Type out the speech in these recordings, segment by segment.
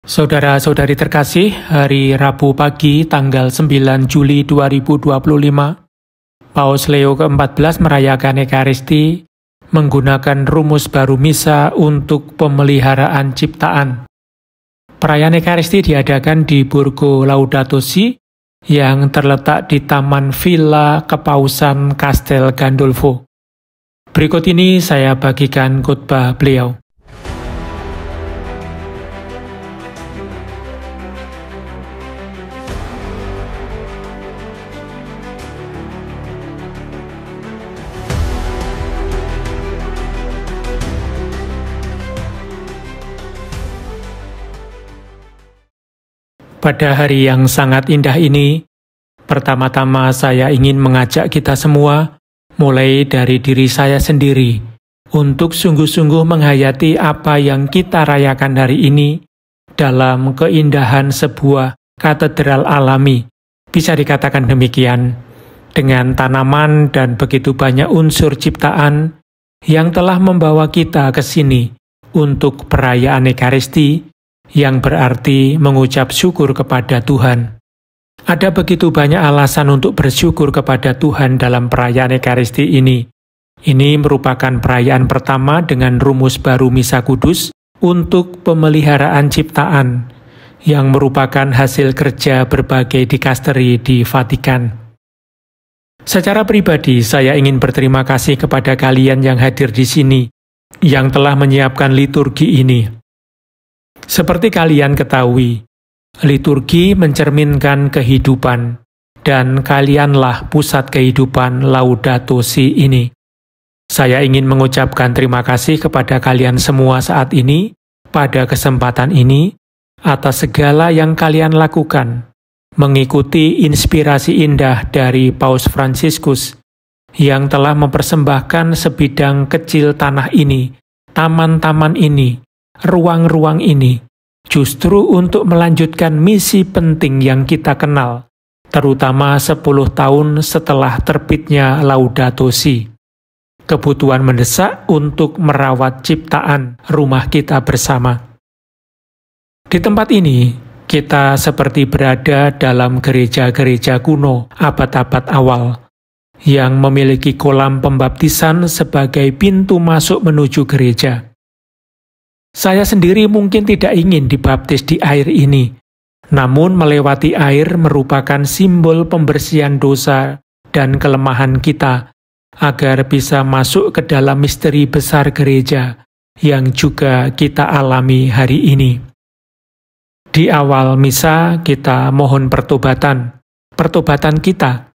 Saudara-saudari terkasih, hari Rabu pagi tanggal 9 Juli 2025, Paus Leo ke-14 merayakan Ekaristi menggunakan rumus baru misa untuk pemeliharaan ciptaan. Perayaan Ekaristi diadakan di Borgo Laudato Si yang terletak di Taman Villa Kepausan Castel Gandolfo. Berikut ini saya bagikan khotbah beliau. Pada hari yang sangat indah ini, pertama-tama saya ingin mengajak kita semua, mulai dari diri saya sendiri, untuk sungguh-sungguh menghayati apa yang kita rayakan hari ini dalam keindahan sebuah katedral alami. Bisa dikatakan demikian, dengan tanaman dan begitu banyak unsur ciptaan yang telah membawa kita ke sini untuk perayaan Ekaristi, yang berarti mengucap syukur kepada Tuhan. Ada begitu banyak alasan untuk bersyukur kepada Tuhan dalam perayaan Ekaristi ini. Ini merupakan perayaan pertama dengan rumus baru Misa Kudus untuk pemeliharaan ciptaan, yang merupakan hasil kerja berbagai dikasteri di Vatikan. Secara pribadi, saya ingin berterima kasih kepada kalian yang hadir di sini, yang telah menyiapkan liturgi ini. Seperti kalian ketahui, liturgi mencerminkan kehidupan, dan kalianlah pusat kehidupan Laudato Si ini. Saya ingin mengucapkan terima kasih kepada kalian semua saat ini, pada kesempatan ini, atas segala yang kalian lakukan, mengikuti inspirasi indah dari Paus Fransiskus, yang telah mempersembahkan sebidang kecil tanah ini, taman-taman ini, ruang-ruang ini, justru untuk melanjutkan misi penting yang kita kenal, terutama 10 tahun setelah terbitnya Laudato Si. Kebutuhan mendesak untuk merawat ciptaan rumah kita bersama. Di tempat ini, kita seperti berada dalam gereja-gereja kuno abad-abad awal, yang memiliki kolam pembaptisan sebagai pintu masuk menuju gereja. Saya sendiri mungkin tidak ingin dibaptis di air ini, namun melewati air merupakan simbol pembersihan dosa dan kelemahan kita, agar bisa masuk ke dalam misteri besar gereja yang juga kita alami hari ini. Di awal misa kita mohon pertobatan kita.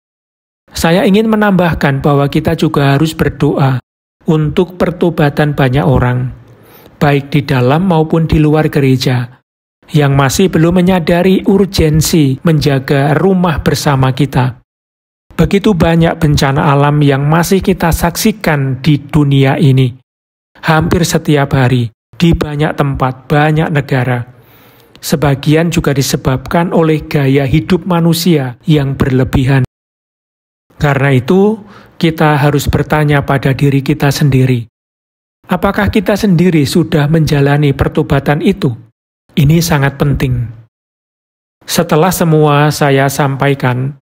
Saya ingin menambahkan bahwa kita juga harus berdoa untuk pertobatan banyak orang, baik di dalam maupun di luar gereja, yang masih belum menyadari urgensi menjaga rumah bersama kita. Begitu banyak bencana alam yang masih kita saksikan di dunia ini, hampir setiap hari, di banyak tempat, banyak negara. Sebagian juga disebabkan oleh gaya hidup manusia yang berlebihan. Karena itu, kita harus bertanya pada diri kita sendiri, apakah kita sendiri sudah menjalani pertobatan itu? Ini sangat penting. Setelah semua saya sampaikan,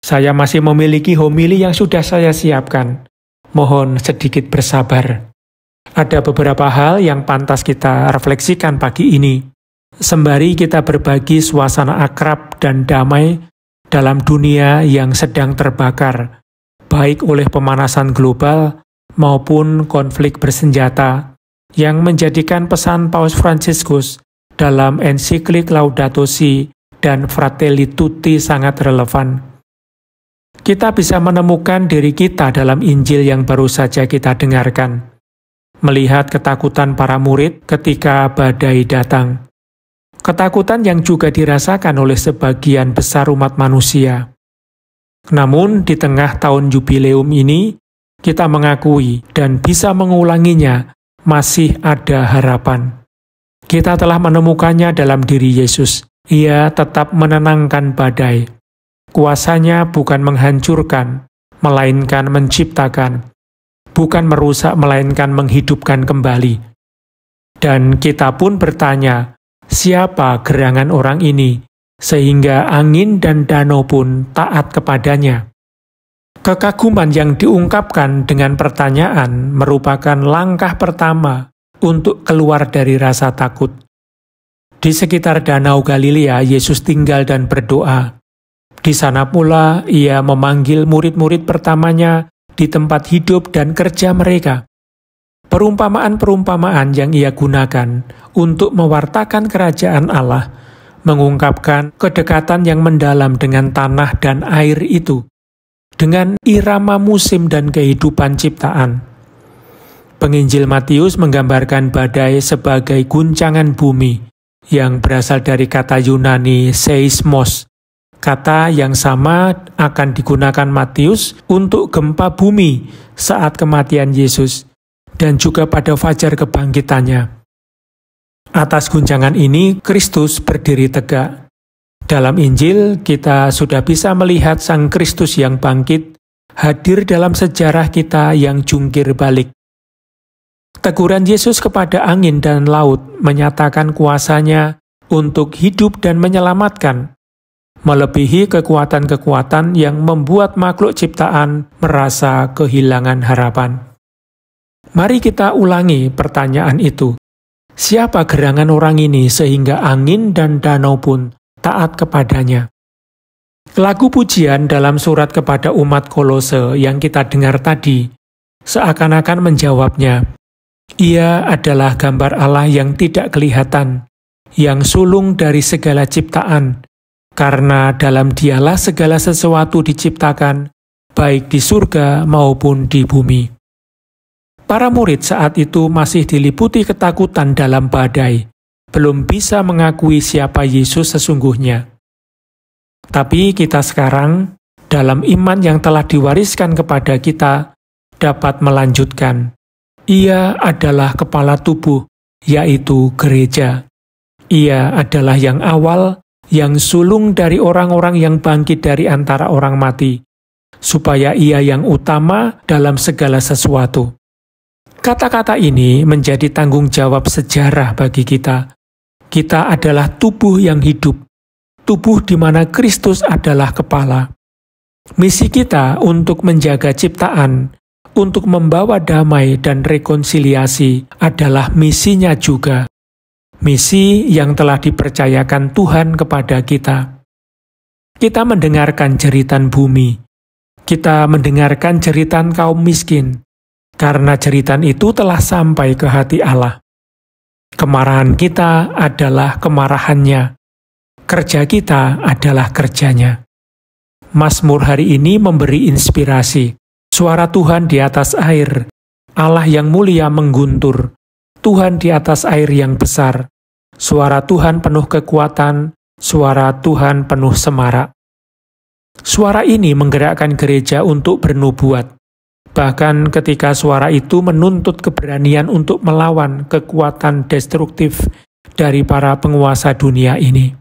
saya masih memiliki homili yang sudah saya siapkan. Mohon sedikit bersabar. Ada beberapa hal yang pantas kita refleksikan pagi ini, sembari kita berbagi suasana akrab dan damai dalam dunia yang sedang terbakar, baik oleh pemanasan global maupun konflik bersenjata, yang menjadikan pesan Paus Fransiskus dalam ensiklik Laudato Si dan Fratelli Tutti sangat relevan. Kita bisa menemukan diri kita dalam Injil yang baru saja kita dengarkan, melihat ketakutan para murid ketika badai datang. Ketakutan yang juga dirasakan oleh sebagian besar umat manusia. Namun di tengah tahun jubileum ini, kita mengakui dan bisa mengulanginya, masih ada harapan. Kita telah menemukannya dalam diri Yesus. Ia tetap menenangkan badai. Kuasanya bukan menghancurkan, melainkan menciptakan. Bukan merusak, melainkan menghidupkan kembali. Dan kita pun bertanya, siapa gerangan orang ini, sehingga angin dan danau pun taat kepadanya. Kekaguman yang diungkapkan dengan pertanyaan merupakan langkah pertama untuk keluar dari rasa takut. Di sekitar Danau Galilea, Yesus tinggal dan berdoa. Di sana pula ia memanggil murid-murid pertamanya di tempat hidup dan kerja mereka. Perumpamaan-perumpamaan yang ia gunakan untuk mewartakan kerajaan Allah mengungkapkan kedekatan yang mendalam dengan tanah dan air itu, dengan irama musim dan kehidupan ciptaan. Penginjil Matius menggambarkan badai sebagai guncangan bumi yang berasal dari kata Yunani seismos. Kata yang sama akan digunakan Matius untuk gempa bumi saat kematian Yesus dan juga pada fajar kebangkitannya. Atas guncangan ini, Kristus berdiri tegak. Dalam Injil, kita sudah bisa melihat Sang Kristus yang bangkit hadir dalam sejarah kita yang jungkir balik. Teguran Yesus kepada angin dan laut menyatakan kuasanya untuk hidup dan menyelamatkan, melebihi kekuatan-kekuatan yang membuat makhluk ciptaan merasa kehilangan harapan. Mari kita ulangi pertanyaan itu. Siapa gerangan orang ini sehingga angin dan danau pun taat kepadanya? Lagu pujian dalam surat kepada umat Kolose yang kita dengar tadi seakan-akan menjawabnya. Ia adalah gambar Allah yang tidak kelihatan, yang sulung dari segala ciptaan, karena dalam Dialah segala sesuatu diciptakan, baik di surga maupun di bumi. Para murid saat itu masih diliputi ketakutan dalam badai, belum bisa mengakui siapa Yesus sesungguhnya. Tapi kita sekarang, dalam iman yang telah diwariskan kepada kita, dapat melanjutkan. Ia adalah kepala tubuh, yaitu gereja. Ia adalah yang awal, yang sulung dari orang-orang yang bangkit dari antara orang mati, supaya ia yang utama dalam segala sesuatu. Kata-kata ini menjadi tanggung jawab sejarah bagi kita. Kita adalah tubuh yang hidup, tubuh di mana Kristus adalah kepala. Misi kita untuk menjaga ciptaan, untuk membawa damai dan rekonsiliasi adalah misinya juga. Misi yang telah dipercayakan Tuhan kepada kita. Kita mendengarkan jeritan bumi. Kita mendengarkan jeritan kaum miskin. Karena jeritan itu telah sampai ke hati Allah. Kemarahan kita adalah kemarahannya. Kerja kita adalah kerjanya. Mazmur hari ini memberi inspirasi. Suara Tuhan di atas air, Allah yang mulia mengguntur, Tuhan di atas air yang besar, suara Tuhan penuh kekuatan, suara Tuhan penuh semarak. Suara ini menggerakkan gereja untuk bernubuat, bahkan ketika suara itu menuntut keberanian untuk melawan kekuatan destruktif dari para penguasa dunia ini.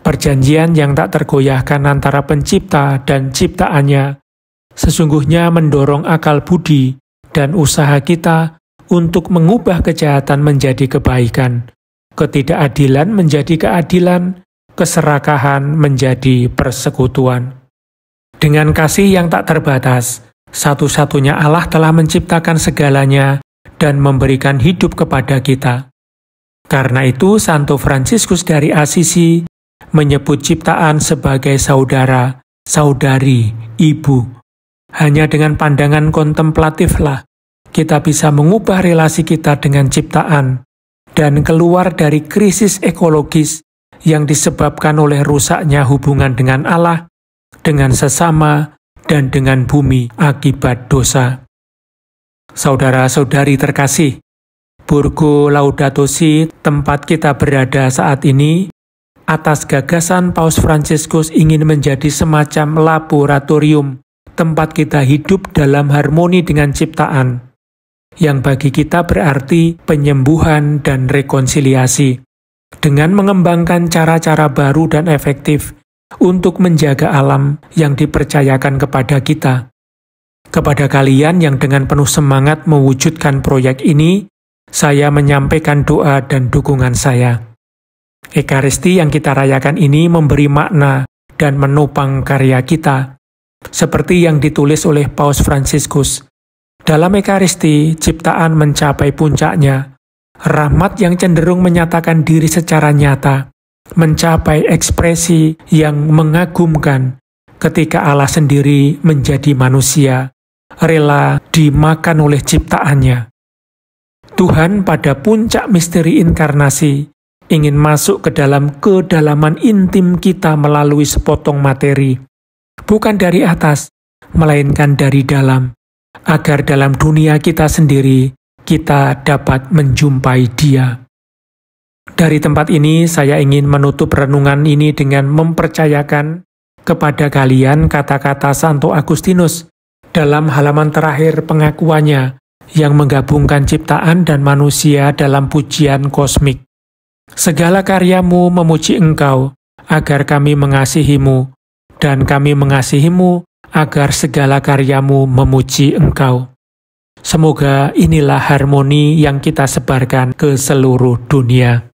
Perjanjian yang tak tergoyahkan antara pencipta dan ciptaannya sesungguhnya mendorong akal budi dan usaha kita untuk mengubah kejahatan menjadi kebaikan, ketidakadilan menjadi keadilan, keserakahan menjadi persekutuan. Dengan kasih yang tak terbatas, satu-satunya Allah telah menciptakan segalanya dan memberikan hidup kepada kita. Karena itu, Santo Fransiskus dari Assisi menyebut ciptaan sebagai saudara, saudari, ibu. Hanya dengan pandangan kontemplatiflah kita bisa mengubah relasi kita dengan ciptaan dan keluar dari krisis ekologis yang disebabkan oleh rusaknya hubungan dengan Allah, dengan sesama, dan dengan bumi akibat dosa. Saudara-saudari terkasih, Borgo Laudato Si, tempat kita berada saat ini, atas gagasan Paus Fransiskus ingin menjadi semacam laboratorium tempat kita hidup dalam harmoni dengan ciptaan, yang bagi kita berarti penyembuhan dan rekonsiliasi, dengan mengembangkan cara-cara baru dan efektif untuk menjaga alam yang dipercayakan kepada kita. Kepada kalian yang dengan penuh semangat mewujudkan proyek ini, saya menyampaikan doa dan dukungan saya. Ekaristi yang kita rayakan ini memberi makna dan menopang karya kita, seperti yang ditulis oleh Paus Fransiskus. Dalam Ekaristi, ciptaan mencapai puncaknya. Rahmat yang cenderung menyatakan diri secara nyata, mencapai ekspresi yang mengagumkan ketika Allah sendiri menjadi manusia, rela dimakan oleh ciptaannya. Tuhan pada puncak misteri inkarnasi ingin masuk ke dalam kedalaman intim kita melalui sepotong materi, bukan dari atas, melainkan dari dalam, agar dalam dunia kita sendiri, kita dapat menjumpai Dia. Dari tempat ini, saya ingin menutup renungan ini dengan mempercayakan kepada kalian kata-kata Santo Agustinus dalam halaman terakhir pengakuannya yang menggabungkan ciptaan dan manusia dalam pujian kosmik. Segala karyamu memuji Engkau, agar kami mengasihimu, dan kami mengasihimu, agar segala karyamu memuji Engkau. Semoga inilah harmoni yang kita sebarkan ke seluruh dunia.